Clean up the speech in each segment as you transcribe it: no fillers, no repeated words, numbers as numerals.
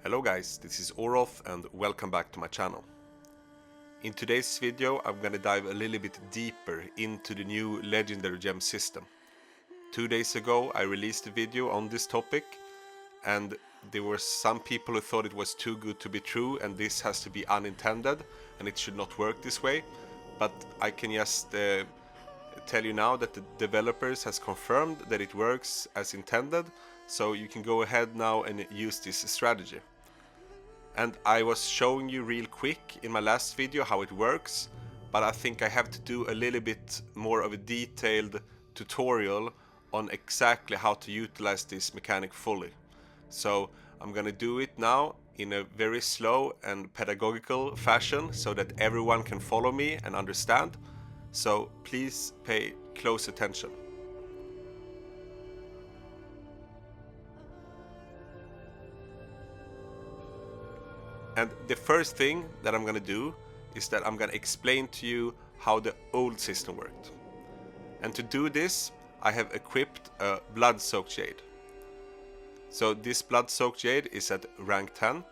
Hello guys, this is Orof and welcome back to my channel. In today's video I'm gonna dive a little bit deeper into the new legendary gem system. 2 days ago I released a video on this topic and there were some people who thought it was too good to be true and this has to be unintended and it should not work this way. But I can just tell you now that the developers has confirmed that it works as intended, so you can go ahead now and use this strategy. And I was showing you real quick in my last video how it works, but I think I have to do a little bit more of a detailed tutorial on exactly how to utilize this mechanic fully. So I'm gonna do it now in a very slow and pedagogical fashion so that everyone can follow me and understand. So please pay close attention. And the first thing that I'm gonna do is that I'm gonna explain to you how the old system worked. And to do this, I have equipped a blood-soaked jade. So this blood-soaked jade is at rank 10.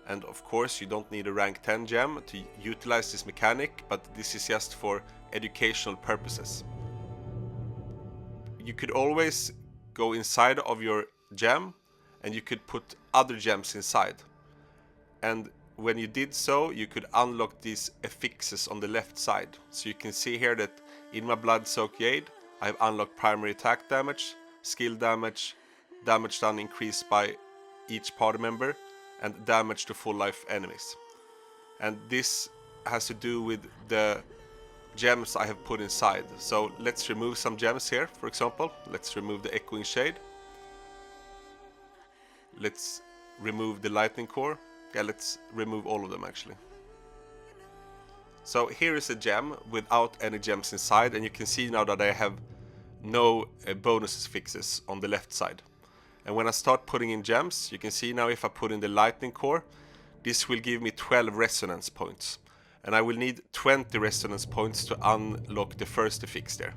And of course you don't need a rank 10 gem to utilize this mechanic, but this is just for educational purposes. You could always go inside of your gem and you could put other gems inside. And when you did so, you could unlock these affixes on the left side. So you can see here that in my blood-soaked jade, I have unlocked primary attack damage, skill damage, damage done increased by each party member, and damage to full life enemies. And this has to do with the gems I have put inside. So let's remove some gems here, for example. Let's remove the echoing shade. Let's remove the lightning core. Yeah, let's remove all of them actually. So here is a gem without any gems inside, and you can see now that I have no bonus fixes on the left side. And when I start putting in gems, you can see now if I put in the lightning core, this will give me 12 resonance points. And I will need 20 resonance points to unlock the first affix there.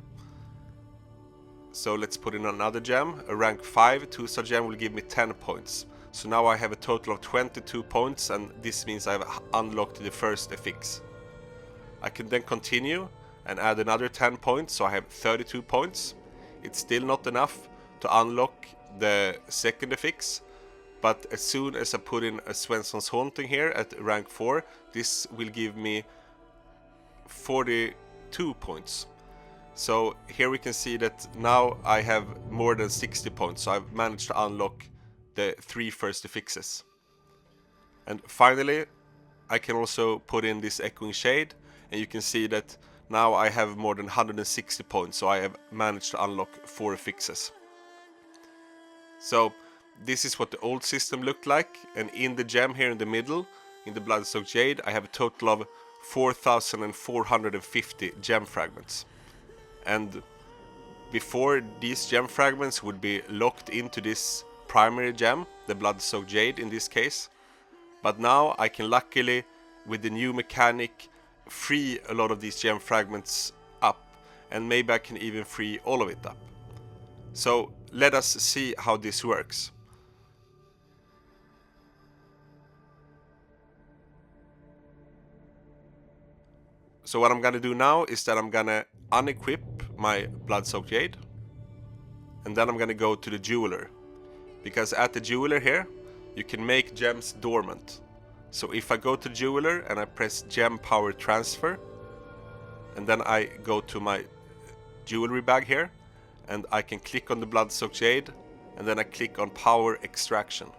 So let's put in another gem. A rank 5 2-star gem will give me 10 points. So now I have a total of 22 points, and this means I have unlocked the first affix. I can then continue and add another 10 points, so I have 32 points. It's still not enough to unlock the second affix, but as soon as I put in a Svensson's Haunting here at rank 4, this will give me 42 points. So here we can see that now I have more than 60 points, so I've managed to unlock the 3 first affixes. And finally, I can also put in this echoing shade, and you can see that now I have more than 160 points, so I have managed to unlock 4 affixes. So this is what the old system looked like, and in the gem here in the middle, in the blood-soaked jade, I have a total of 4,450 gem fragments. And before, these gem fragments would be locked into this primary gem, the blood-soaked jade in this case. But now I can luckily, with the new mechanic, free a lot of these gem fragments up, and maybe I can even free all of it up. So let us see how this works. So what I'm gonna do now is that I'm gonna unequip my blood-soaked jade, and then I'm gonna go to the jeweler, because at the jeweler here you can make gems dormant. So if I go to the jeweler and I press gem power transfer, and then I go to my jewelry bag here, and I can click on the blood-soaked jade, and then I click on power extraction.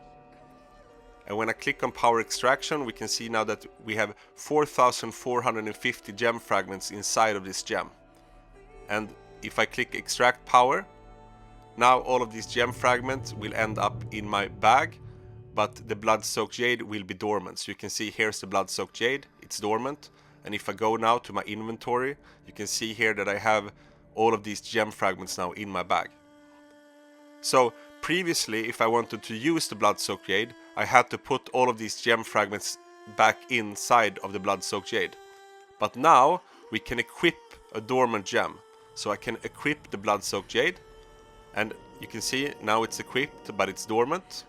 And when I click on power extraction, we can see now that we have 4,450 gem fragments inside of this gem. And if I click extract power, now all of these gem fragments will end up in my bag, but the blood-soaked jade will be dormant. So you can see here's the blood-soaked jade, it's dormant. And if I go now to my inventory, you can see here that I have all of these gem fragments now in my bag. So previously, if I wanted to use the blood-soaked jade, I had to put all of these gem fragments back inside of the blood-soaked jade. But now we can equip a dormant gem. So I can equip the blood-soaked jade, and you can see now it's equipped but it's dormant.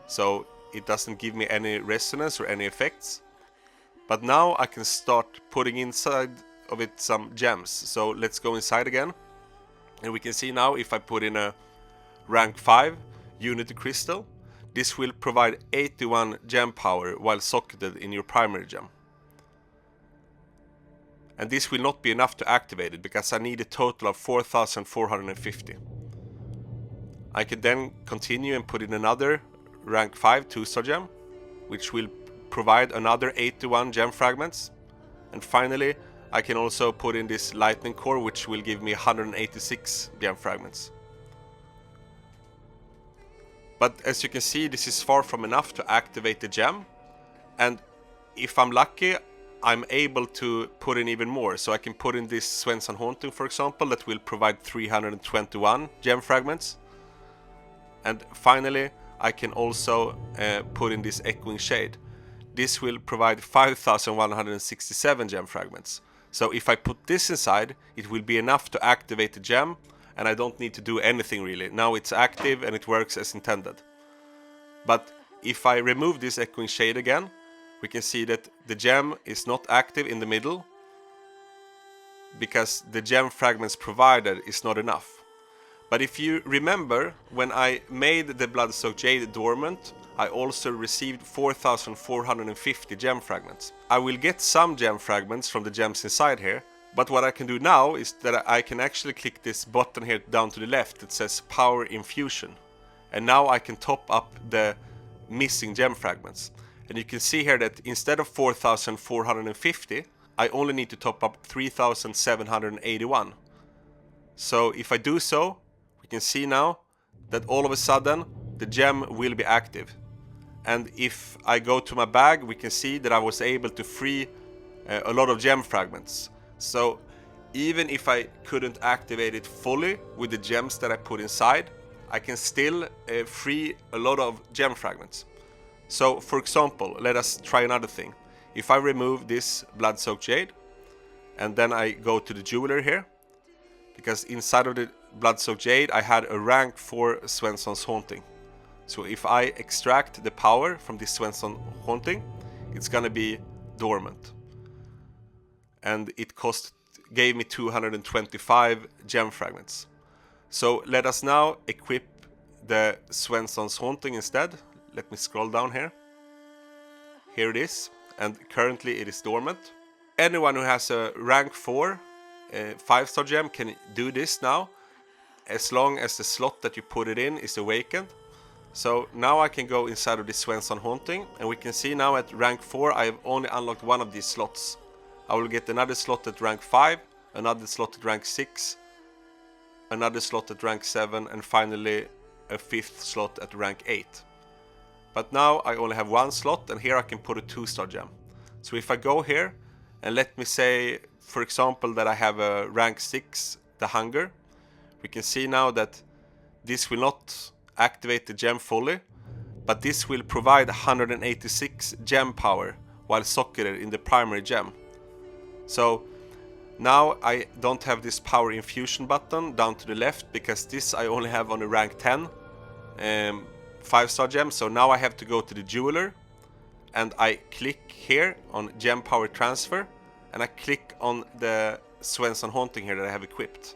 So it doesn't give me any resonance or any effects. But now I can start putting inside of it some gems. So let's go inside again. And we can see now if I put in a rank 5 unity crystal, this will provide 81 gem power while socketed in your primary gem. And this will not be enough to activate it because I need a total of 4,450. I can then continue and put in another rank 5 2-star gem, which will provide another 81 gem fragments. And finally, I can also put in this lightning core, which will give me 186 gem fragments. But as you can see, this is far from enough to activate the gem. And if I'm lucky, I'm able to put in even more. So I can put in this Svensson Haunting, for example, that will provide 321 gem fragments. And finally, I can also put in this Echoing Shade. This will provide 5,167 gem fragments. So if I put this inside, it will be enough to activate the gem, and I don't need to do anything really. Now it's active and it works as intended. But if I remove this Echoing Shade again, we can see that the gem is not active in the middle because the gem fragments provided is not enough. But if you remember, when I made the Bloodsoaked Jade dormant, I also received 4,450 gem fragments. I will get some gem fragments from the gems inside here, but what I can do now is that I can actually click this button here down to the left that says Power Infusion. And now I can top up the missing gem fragments. And you can see here that instead of 4,450, I only need to top up 3,781. So if I do so, we can see now that all of a sudden the gem will be active. And if I go to my bag, we can see that I was able to free a lot of gem fragments. So even if I couldn't activate it fully with the gems that I put inside, I can still free a lot of gem fragments. So for example, let us try another thing. If I remove this Bloodsoaked Jade and then I go to the jeweler here, because inside of the Bloodsoaked Jade I had a rank 4 Svensson's Haunting. So if I extract the power from this Svensson Haunting, it's gonna be dormant. And it gave me 225 gem fragments. So let us now equip the Svensson's Haunting instead. Let me scroll down here. Here it is, and currently it is dormant. Anyone who has a rank 4 5-star gem can do this now, as long as the slot that you put it in is awakened. So now I can go inside of this Svensson Haunting, and we can see now at rank 4 I have only unlocked one of these slots. I will get another slot at rank 5, another slot at rank 6, another slot at rank 7, and finally a 5th slot at rank 8. But now I only have one slot, and here I can put a 2-star gem. So if I go here and let me say, for example, that I have a rank 6, the Hunger, we can see now that this will not activate the gem fully, but this will provide 186 gem power while socketed in the primary gem. So now I don't have this power infusion button down to the left because this I only have on a rank 10 5-star gem. So now I have to go to the jeweler and I click here on gem power transfer and I click on the Svensson Haunting here that I have equipped.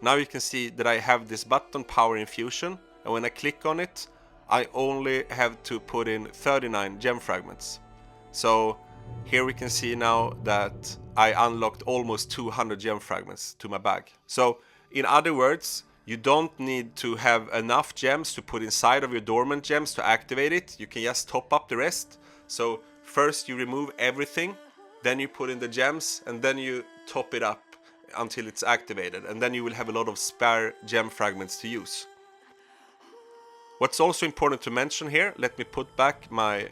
Now you can see that I have this button power infusion, and when I click on it I only have to put in 39 gem fragments. So here we can see now that I unlocked almost 200 gem fragments to my bag. So in other words, you don't need to have enough gems to put inside of your dormant gems to activate it. You can just top up the rest. So first you remove everything, then you put in the gems, and then you top it up until it's activated, and then you will have a lot of spare gem fragments to use. What's also important to mention here, let me put back my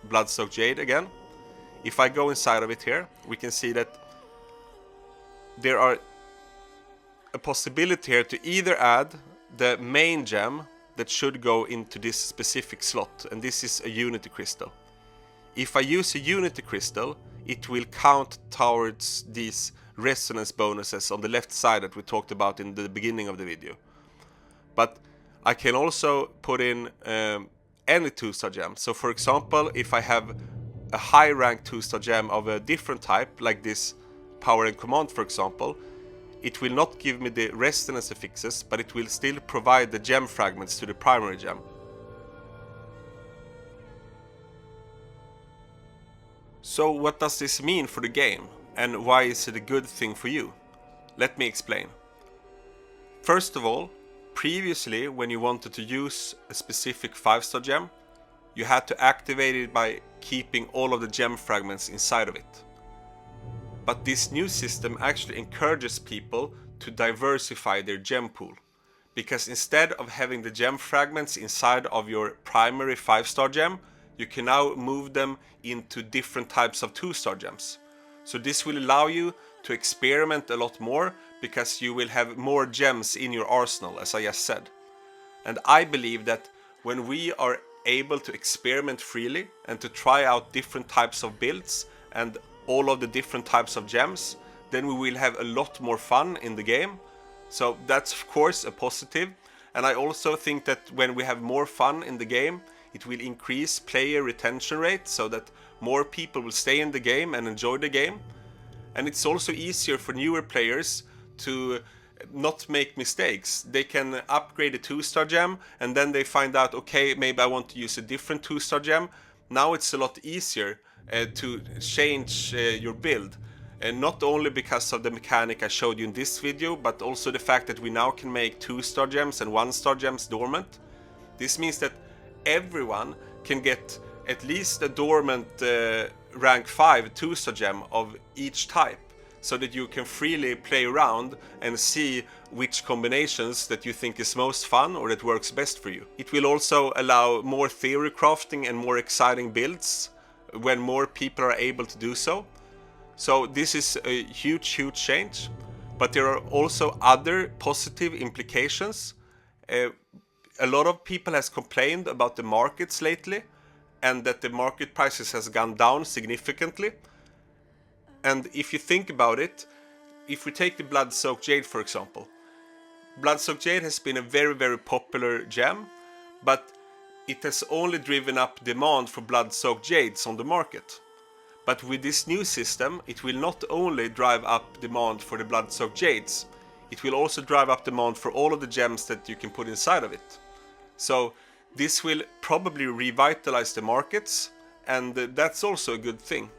Bloodsoaked Jade again. If I go inside of it here, we can see that there are a possibility here to either add the main gem that should go into this specific slot, and this is a Unity Crystal. If I use a Unity Crystal, it will count towards these resonance bonuses on the left side that we talked about in the beginning of the video. But I can also put in any 2-star gem. So for example, if I have a high rank 2-star gem of a different type, like this power and command for example, it will not give me the resonance affixes, but it will still provide the gem fragments to the primary gem. So what does this mean for the game, and why is it a good thing for you? Let me explain. First of all, previously when you wanted to use a specific 5-star gem, you had to activate it by keeping all of the gem fragments inside of it. But this new system actually encourages people to diversify their gem pool, because instead of having the gem fragments inside of your primary 5-star gem, you can now move them into different types of 2-star gems. So this will allow you to experiment a lot more, because you will have more gems in your arsenal, as I just said. And I believe that when we are able to experiment freely and to try out different types of builds and all of the different types of gems, then we will have a lot more fun in the game. So that's of course a positive. And I also think that when we have more fun in the game, it will increase player retention rate, so that more people will stay in the game and enjoy the game. And it's also easier for newer players to not make mistakes. They can upgrade a 2-star gem and then they find out, okay, maybe I want to use a different 2-star gem. Now it's a lot easier to change your build. And not only because of the mechanic I showed you in this video, but also the fact that we now can make 2-star gems and 1-star gems dormant. This means that everyone can get at least a dormant rank 5 2-star gem of each type, so that you can freely play around and see which combinations that you think is most fun or that works best for you. It will also allow more theory crafting and more exciting builds when more people are able to do so. So this is a huge change, but there are also other positive implications. A lot of people has complained about the markets lately, and that the market prices has gone down significantly. And if you think about it, if we take the Blood-Soaked Jade for example, Blood-Soaked Jade has been a very popular gem, but it has only driven up demand for Blood-Soaked Jades on the market. But with this new system, it will not only drive up demand for the Blood-Soaked Jades, it will also drive up demand for all of the gems that you can put inside of it. So this will probably revitalize the markets, and that's also a good thing.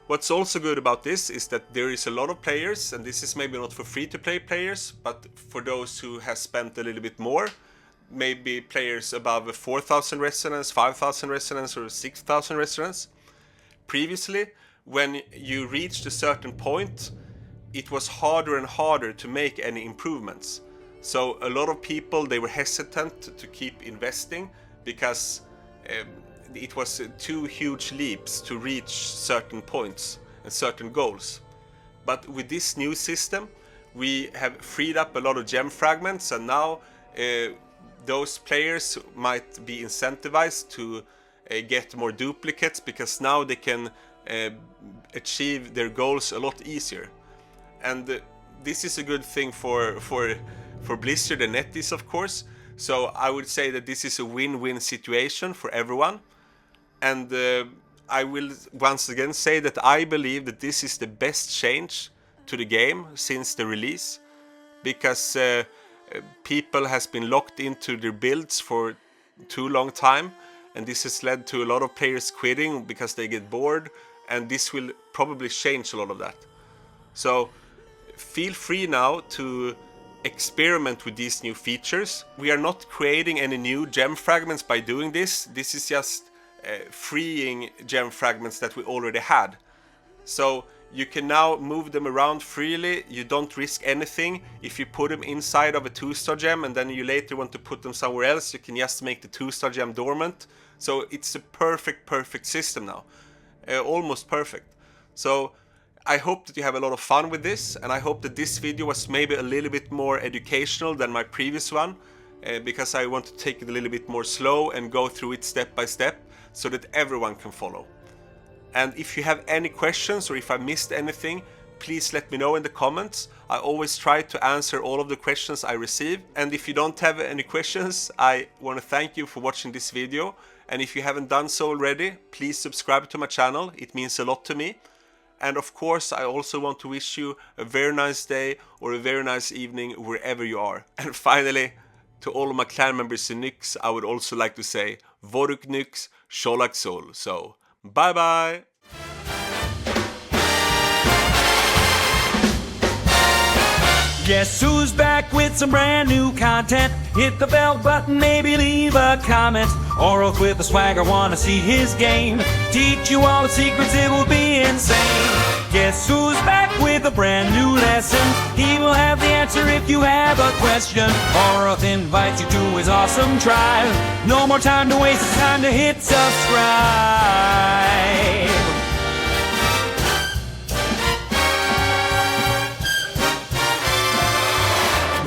What's also good about this is that there is a lot of players, and this is maybe not for free-to-play players, but for those who have spent a little bit more, maybe players above 4,000 resonance, 5,000 resonance, or 6,000 resonance. Previously, when you reached a certain point, it was harder and harder to make any improvements. So a lot of people, they were hesitant to keep investing because it was too huge leaps to reach certain points and certain goals. But with this new system, we have freed up a lot of gem fragments, and now those players might be incentivized to get more duplicates, because now they can achieve their goals a lot easier. And this is a good thing for Blizzard and NetEase, of course. So I would say that this is a win-win situation for everyone. And I will once again say that I believe that this is the best change to the game since the release, because people has been locked into their builds for too long time, and this has led to a lot of players quitting because they get bored, and this will probably change a lot of that. So feel free now to experiment with these new features. We are not creating any new gem fragments by doing this. This is just freeing gem fragments that we already had. So you can now move them around freely. You don't risk anything. If you put them inside of a 2-star gem and then you later want to put them somewhere else, you can just make the 2-star gem dormant. So it's a perfect system now. Almost perfect. So I hope that you have a lot of fun with this, and I hope that this video was maybe a little bit more educational than my previous one, because I want to take it a little bit more slow and go through it step by step so that everyone can follow. And if you have any questions or if I missed anything, please let me know in the comments. I always try to answer all of the questions I receive. And if you don't have any questions, I want to thank you for watching this video. And if you haven't done so already, please subscribe to my channel. It means a lot to me. And of course, I also want to wish you a very nice day or a very nice evening wherever you are. And finally, to all of my clan members in Nyx, I would also like to say Voruk Nyx, Sholak Sol. So, bye bye! Guess who's back with some brand new content? Hit the bell button, maybe leave a comment. Oroth with the swagger, wanna see his game. Teach you all the secrets, it will be insane. Guess who's back with a brand new lesson? He will have the answer if you have a question. Oroth invites you to his awesome tribe. No more time to waste, it's time to hit subscribe.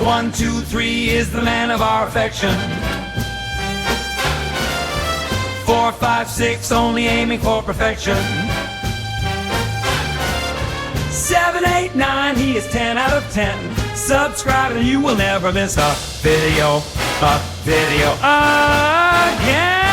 1, 2, 3 is the man of our affection. 4, 5, 6 only aiming for perfection. 7, 8, 9 he is 10 out of 10. Subscribe and you will never miss a video again.